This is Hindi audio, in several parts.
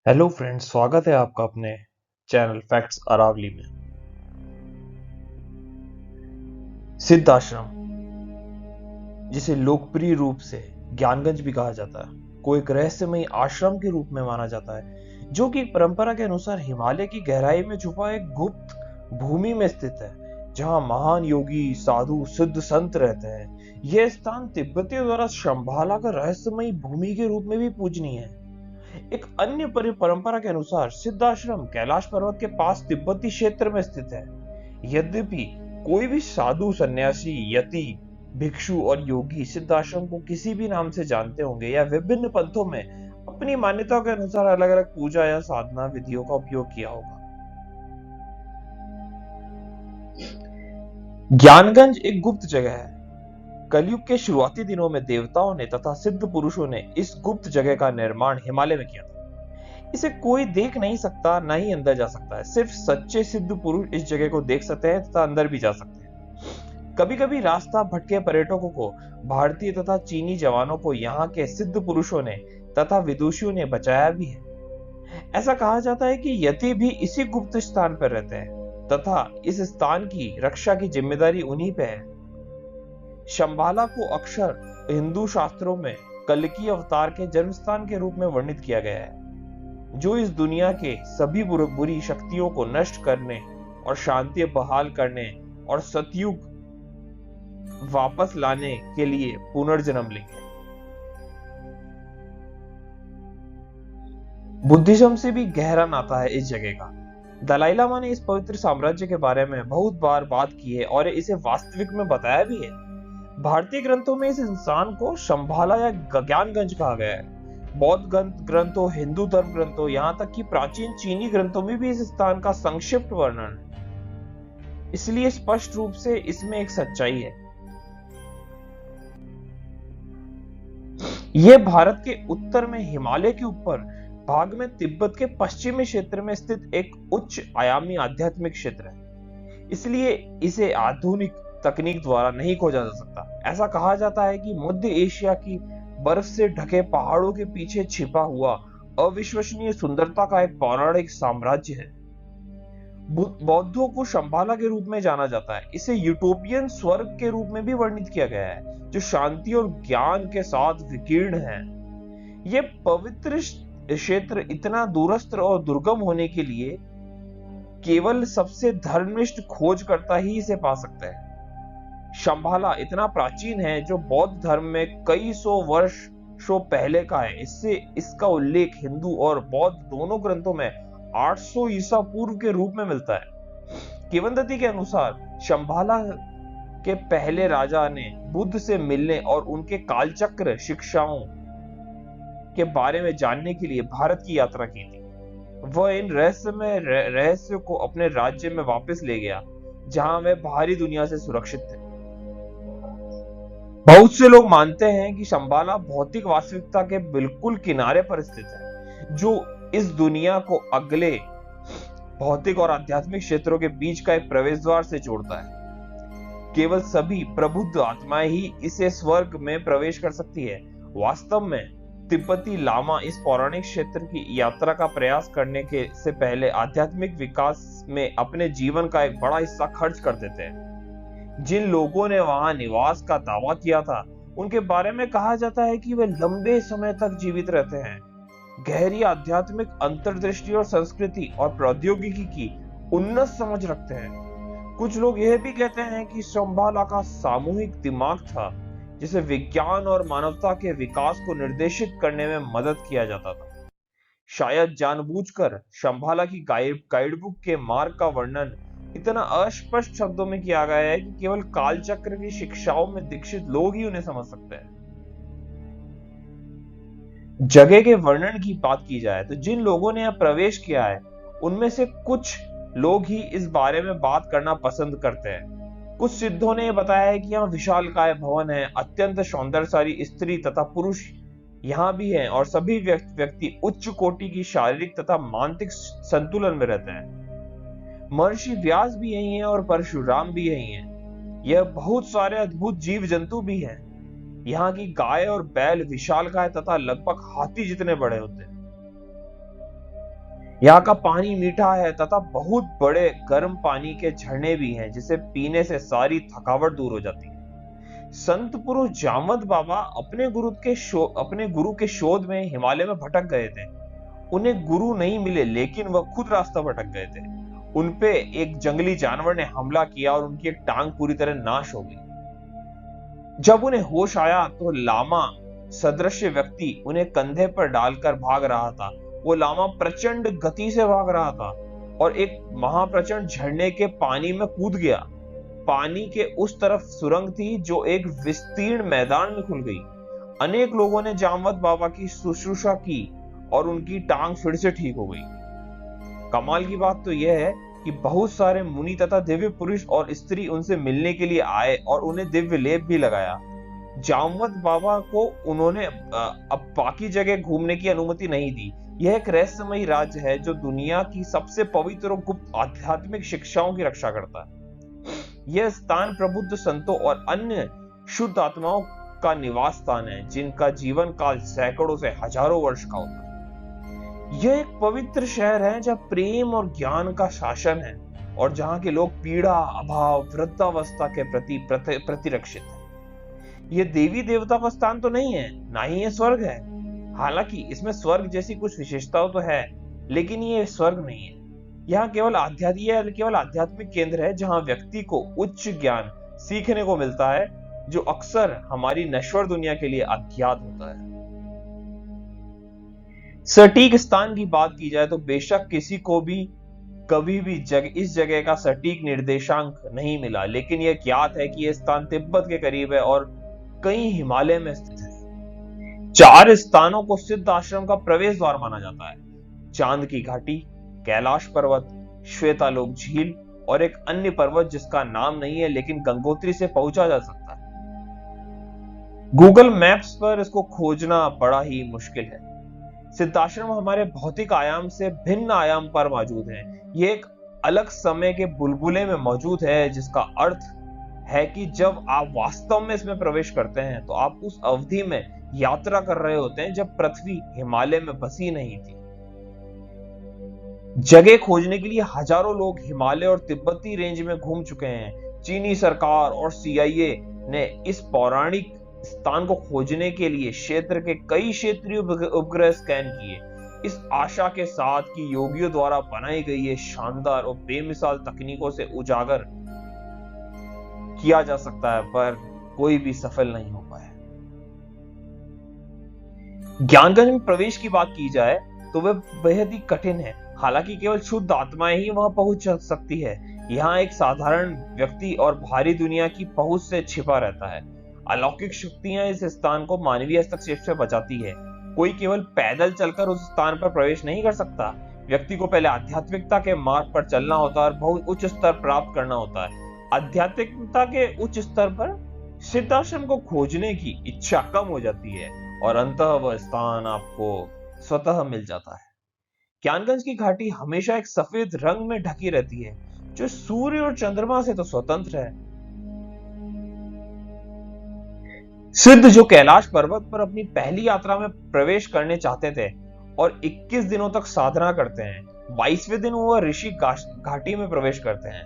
हेलो फ्रेंड्स, स्वागत है आपका अपने चैनल फैक्ट्स अरावली में। सिद्ध आश्रम, जिसे लोकप्रिय रूप से ज्ञानगंज भी कहा जाता है, को एक रहस्यमयी आश्रम के रूप में माना जाता है, जो कि परंपरा के अनुसार हिमालय की गहराई में छुपा एक गुप्त भूमि में स्थित है, जहां महान योगी, साधु, सिद्ध संत रहते हैं। यह स्थान तिब्बतियों द्वारा शंभाला का रहस्यमयी भूमि के रूप में भी पूजनीय है। एक अन्य परंपरा के अनुसार सिद्धाश्रम कैलाश पर्वत के पास तिब्बती क्षेत्र में स्थित है। यद्यपि कोई भी साधु, सन्यासी, यति, भिक्षु और योगी सिद्धाश्रम को किसी भी नाम से जानते होंगे या विभिन्न पंथों में अपनी मान्यताओं के अनुसार अलग अलग पूजा या साधना विधियों का उपयोग किया होगा। ज्ञानगंज एक गुप्त जगह है। कलयुग के शुरुआती दिनों में देवताओं ने तथा सिद्ध पुरुषों ने इस गुप्त जगह का निर्माण हिमालय में किया था। इसे कोई देख नहीं सकता, ना ही अंदर जा सकता है। सिर्फ सच्चे सिद्ध पुरुष इस जगह को देख सकते हैं तथा अंदर भी जा सकते हैं। कभी कभी रास्ता भटके पर्यटकों को भारतीय तथा चीनी जवानों को यहाँ के सिद्ध पुरुषों ने तथा विदुषियों ने बचाया भी है। ऐसा कहा जाता है कि यति भी इसी गुप्त स्थान पर रहते हैं तथा इस स्थान की रक्षा की जिम्मेदारी उन्हीं पे है। शंबाला को अक्सर हिंदू शास्त्रों में कल्कि अवतार के जन्मस्थान के रूप में वर्णित किया गया है, जो इस दुनिया के सभी बुरी शक्तियों को नष्ट करने और शांति बहाल करने और सतयुग वापस लाने के लिए पुनर्जन्म लेंगे। बुद्धिज्म से भी गहरा नाता है इस जगह का। दलाई लामा ने इस पवित्र साम्राज्य के बारे में बहुत बार बात की है और इसे वास्तविक में बताया भी है। भारतीय ग्रंथों में इस इंसान को शंभाला या ज्ञानगंज कहा गया है। बौद्ध ग्रंथों, हिंदू धर्म ग्रंथों, यहां तक कि प्राचीन चीनी ग्रंथों में भी इस स्थान का संक्षिप्त वर्णन है। इसलिए स्पष्ट रूप से इसमें एक सच्चाई है। यह भारत के उत्तर में हिमालय के ऊपर भाग में तिब्बत के पश्चिमी क्षेत्र में स्थित एक उच्च आयामी आध्यात्मिक क्षेत्र है। इसलिए इसे आधुनिक तकनीक द्वारा नहीं खोजा जा सकता। ऐसा कहा जाता है कि मध्य एशिया की बर्फ से ढके पहाड़ों के पीछे छिपा हुआ अविश्वसनीय सुंदरता का एक पौराणिक साम्राज्य है। बौद्धों को शंबाला के रूप में जाना जाता है। इसे यूटोपियन स्वर्ग के रूप में भी वर्णित किया गया है, जो शांति और ज्ञान के साथ विकीर्ण है। यह पवित्र क्षेत्र इतना दूरस्थ और दुर्गम होने के लिए केवल सबसे धर्मनिष्ठ खोजकर्ता ही इसे पा सकते हैं। शंभाला इतना प्राचीन है जो बौद्ध धर्म में कई सौ वर्षों पहले का है। इसका उल्लेख हिंदू और बौद्ध दोनों ग्रंथों में 800 ईसा पूर्व के रूप में मिलता है। किंवदंती के अनुसार शंभाला के पहले राजा ने बुद्ध से मिलने और उनके कालचक्र शिक्षाओं के बारे में जानने के लिए भारत की यात्रा की थी। वह इन रहस्यों को अपने राज्य में वापस ले गया, जहां वह बाहरी दुनिया से सुरक्षित थे। बहुत से लोग मानते हैं कि शंबाला भौतिक वास्तविकता के बिल्कुल किनारे पर स्थित है, जो इस दुनिया को अगले भौतिक और आध्यात्मिक क्षेत्रों के बीच का एक प्रवेश द्वार से जोड़ता है। केवल सभी प्रबुद्ध आत्माएं ही इसे स्वर्ग में प्रवेश कर सकती है। वास्तव में तिब्बती लामा इस पौराणिक क्षेत्र की यात्रा का प्रयास करने के से पहले आध्यात्मिक विकास में अपने जीवन का एक बड़ा हिस्सा खर्च कर देते हैं। जिन लोगों ने वहां निवास का दावा किया था, उनके बारे में कहा जाता है कि वे लंबे समय तक जीवित रहते हैं, गहरी आध्यात्मिक अंतर्दृष्टि और संस्कृति और प्रौद्योगिकी की उन्नत समझ रखते हैं। कुछ लोग यह भी कहते हैं कि शंभाला का सामूहिक दिमाग था, जिसे विज्ञान और मानवता के विकास को निर्देशित करने में मदद किया जाता था। शायद जानबूझकर शंभाला की गाइडबुक के मार्ग का वर्णन इतना अस्पष्ट शब्दों में किया गया है कि केवल कालचक्र की शिक्षाओं में दीक्षित लोग ही उन्हें समझ सकते हैं। जगह के वर्णन की बात की जाए तो जिन लोगों ने यहां प्रवेश किया है, उनमें से कुछ लोग ही इस बारे में बात करना पसंद करते हैं। कुछ सिद्धों ने बताया है कि यहाँ विशालकाय भवन है, अत्यंत सौंदर्यशाली स्त्री तथा पुरुष यहाँ भी हैं और सभी व्यक्ति उच्च कोटि की शारीरिक तथा मानसिक संतुलन में रहते हैं। महर्षि व्यास भी यही हैं और परशुराम भी यही हैं। यह बहुत सारे अद्भुत जीव जंतु भी हैं। यहाँ की गाय और बैल विशालकाय तथा लगभग हाथी जितने बड़े होते हैं। यहाँ का पानी मीठा है तथा बहुत बड़े गर्म पानी के झरने भी हैं, जिसे पीने से सारी थकावट दूर हो जाती है। संत पुरुष जामवंत बाबा अपने गुरु के शोध में हिमालय में भटक गए थे। उन्हें गुरु नहीं मिले, लेकिन वह खुद रास्ता भटक गए थे। उनपे एक जंगली जानवर ने हमला किया और उनकी एक टांग पूरी तरह नाश हो गई। जब उन्हें होश आया तो लामा सदृश व्यक्ति उन्हें कंधे पर डालकर भाग रहा था। वो लामा प्रचंड गति से भाग रहा था और एक महाप्रचंड झरने के पानी में कूद गया। पानी के उस तरफ सुरंग थी जो एक विस्तीर्ण मैदान में खुल गई। अनेक लोगों ने जामवंत बाबा की शुश्रूषा की और उनकी टांग फिर से ठीक हो गई। कमाल की बात तो यह है कि बहुत सारे मुनि तथा दिव्य पुरुष और स्त्री उनसे मिलने के लिए आए और उन्हें दिव्य लेप भी लगाया। जामवंत बाबा को उन्होंने अब बाकी जगह घूमने की अनुमति नहीं दी। यह एक रहस्यमयी राज्य है जो दुनिया की सबसे पवित्र और गुप्त आध्यात्मिक शिक्षाओं की रक्षा करता है। यह स्थान प्रबुद्ध संतों और अन्य शुद्ध आत्माओं का निवास स्थान है, जिनका जीवन काल सैकड़ों से हजारों वर्ष का होता है। यह एक पवित्र शहर है जहां प्रेम और ज्ञान का शासन है और जहां के लोग पीड़ा, अभाव, वृद्धावस्था के प्रति प्रतिरक्षित है। यह देवी देवता का स्थान तो नहीं है, ना ही यह स्वर्ग है। हालांकि इसमें स्वर्ग जैसी कुछ विशेषताओं तो है, लेकिन यह स्वर्ग नहीं है। यहाँ केवल आध्यात्मिक केंद्र है जहां व्यक्ति को उच्च ज्ञान सीखने को मिलता है, जो अक्सर हमारी नश्वर दुनिया के लिए अज्ञात होता है। सटीक स्थान की बात की जाए तो बेशक किसी को भी कभी भी इस जगह का सटीक निर्देशांक नहीं मिला, लेकिन यह ज्ञात है कि यह स्थान तिब्बत के करीब है और कहीं हिमालय में स्थित है। 4 स्थानों को सिद्ध आश्रम का प्रवेश द्वार माना जाता है: चांद की घाटी, कैलाश पर्वत, श्वेतालोक झील और एक अन्य पर्वत जिसका नाम नहीं है, लेकिन गंगोत्री से पहुंचा जा सकता है। गूगल मैप्स पर इसको खोजना बड़ा ही मुश्किल है। सिद्धाश्रम हमारे भौतिक आयाम से भिन्न आयाम पर मौजूद है। यह एक अलग समय के बुलबुले में मौजूद है, जिसका अर्थ है कि जब आप वास्तव में इसमें प्रवेश करते हैं तो आप उस अवधि में यात्रा कर रहे होते हैं जब पृथ्वी हिमालय में बसी नहीं थी। जगह खोजने के लिए हजारों लोग हिमालय और तिब्बती रेंज में घूम चुके हैं। चीनी सरकार और CIA ने इस पौराणिक स्थान को खोजने के लिए क्षेत्र के कई क्षेत्रीय उपग्रह स्कैन किए, इस आशा के साथ कि योगियों द्वारा बनाई गई ये शानदार और बेमिसाल तकनीकों से उजागर किया जा सकता है, पर कोई भी सफल नहीं हो पाया। ज्ञानगंज में प्रवेश की बात की जाए तो वह बेहद ही कठिन है। हालांकि केवल शुद्ध आत्माएं ही वहां पहुंच सकती है। यहाँ एक साधारण व्यक्ति और भारी दुनिया की पहुंच से छिपा रहता है। अलौकिक शक्तियां इस स्थान को मानवीय हस्तक्षेप से बचाती है। कोई केवल पैदल चलकर उस स्थान पर प्रवेश नहीं कर सकता। व्यक्ति को पहले आध्यात्मिकता के मार्ग पर चलना होता है और बहुत उच्च स्तर प्राप्त करना होता है। आध्यात्मिकता के उच्च स्तर पर सिद्धाश्रम को खोजने की इच्छा कम हो जाती है और अंततः वह स्थान आपको स्वतः मिल जाता है। ज्ञानगंज की घाटी हमेशा एक सफेद रंग में ढकी रहती है, जो सूर्य और चंद्रमा से तो स्वतंत्र है। सिद्ध जो कैलाश पर्वत पर अपनी पहली यात्रा में प्रवेश करने चाहते थे और 21 दिनों तक साधना करते हैं, 22वें दिन वह ऋषि घाटी में प्रवेश करते हैं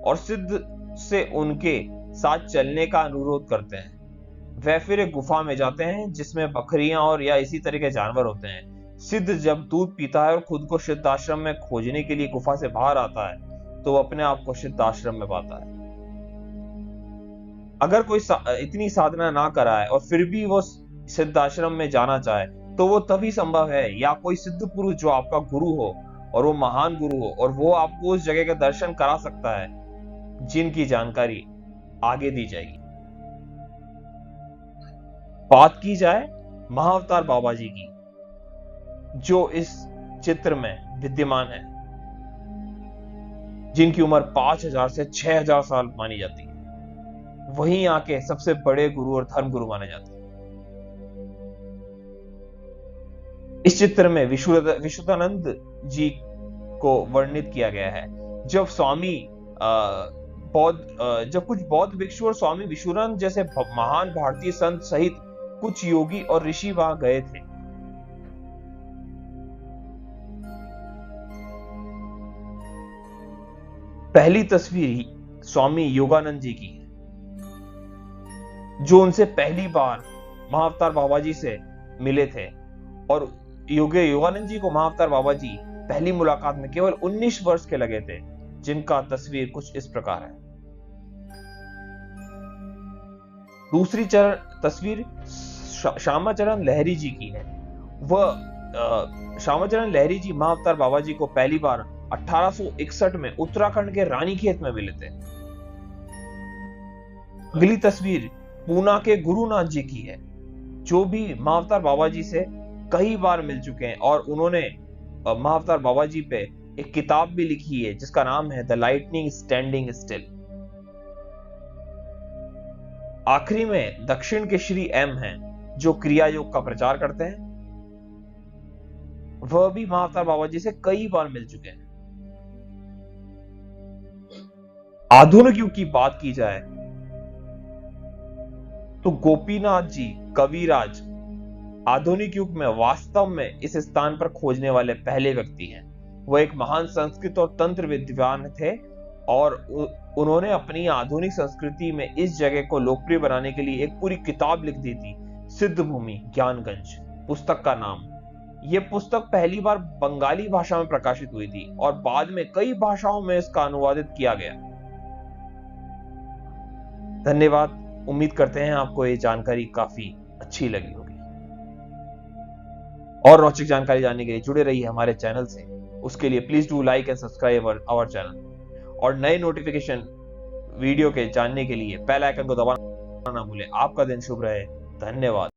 और सिद्ध से उनके साथ चलने का अनुरोध करते हैं। वह फिर एक गुफा में जाते हैं जिसमें बकरियां और या इसी तरह के जानवर होते हैं। सिद्ध जब दूध पीता है और खुद को सिद्ध आश्रम में खोजने के लिए गुफा से बाहर आता है तो वह अपने आप को सिद्ध आश्रम में पाता है। अगर कोई इतनी साधना ना कराए और फिर भी वो सिद्ध आश्रम में जाना चाहे तो वो तभी संभव है, या कोई सिद्ध पुरुष जो आपका गुरु हो और वो महान गुरु हो और वो आपको उस जगह का दर्शन करा सकता है, जिनकी जानकारी आगे दी जाएगी। बात की जाए महाअवतार बाबा जी की, जो इस चित्र में विद्यमान है, जिनकी उम्र 5000 से 6000 साल मानी जाती है। वहीं यहाँ के सबसे बड़े गुरु और धर्म गुरु माने जाते हैं। इस चित्र में विशुद्धानंद जी को वर्णित किया गया है। जब कुछ बौद्ध भिक्षु और स्वामी विशुरानंद जैसे महान भारतीय संत सहित कुछ योगी और ऋषि वहां गए थे। पहली तस्वीर स्वामी योगानंद जी की है, जो उनसे पहली बार महाअवतार बाबा जी से मिले थे। और योगानंद जी को महाअवतार बाबा जी पहली मुलाकात में केवल 19 वर्ष के लगे थे, जिनका तस्वीर कुछ इस प्रकार है। दूसरी तस्वीर श्यामाचरण लहरी जी की है। वह श्यामाचरण लहरी जी महाअवतार बाबा जी को पहली बार 1861 में उत्तराखंड के रानीखेत में मिले थे। अगली तस्वीर पूना के गुरुनाथ जी की है, जो भी महाअवतार बाबा जी से कई बार मिल चुके हैं और उन्होंने महाअवतार बाबा जी पे एक किताब भी लिखी है जिसका नाम है द लाइटनिंग स्टैंडिंग स्टिल। आखिरी में दक्षिण के श्री एम हैं, जो क्रिया योग का प्रचार करते हैं। वह भी महाअवतार बाबा जी से कई बार मिल चुके हैं। आधुनिक युग की बात की जाए तो गोपीनाथ जी कविराज आधुनिक युग में वास्तव में इस स्थान पर खोजने वाले पहले व्यक्ति हैं। वह एक महान संस्कृत और तंत्र विद्वान थे और उन्होंने अपनी आधुनिक संस्कृति में इस जगह को लोकप्रिय बनाने के लिए एक पूरी किताब लिख दी थी, सिद्ध भूमि ज्ञानगंज पुस्तक का नाम। यह पुस्तक पहली बार बंगाली भाषा में प्रकाशित हुई थी और बाद में कई भाषाओं में इसका अनुवादित किया गया। धन्यवाद। उम्मीद करते हैं आपको ये जानकारी काफी अच्छी लगी होगी और रोचक जानकारी जानने के लिए जुड़े रहिए हमारे चैनल से। उसके लिए please do like and subscribe our channel और नए नोटिफिकेशन वीडियो के जानने के लिए बेल आइकन को दबाना ना भूलें। आपका दिन शुभ रहे। धन्यवाद।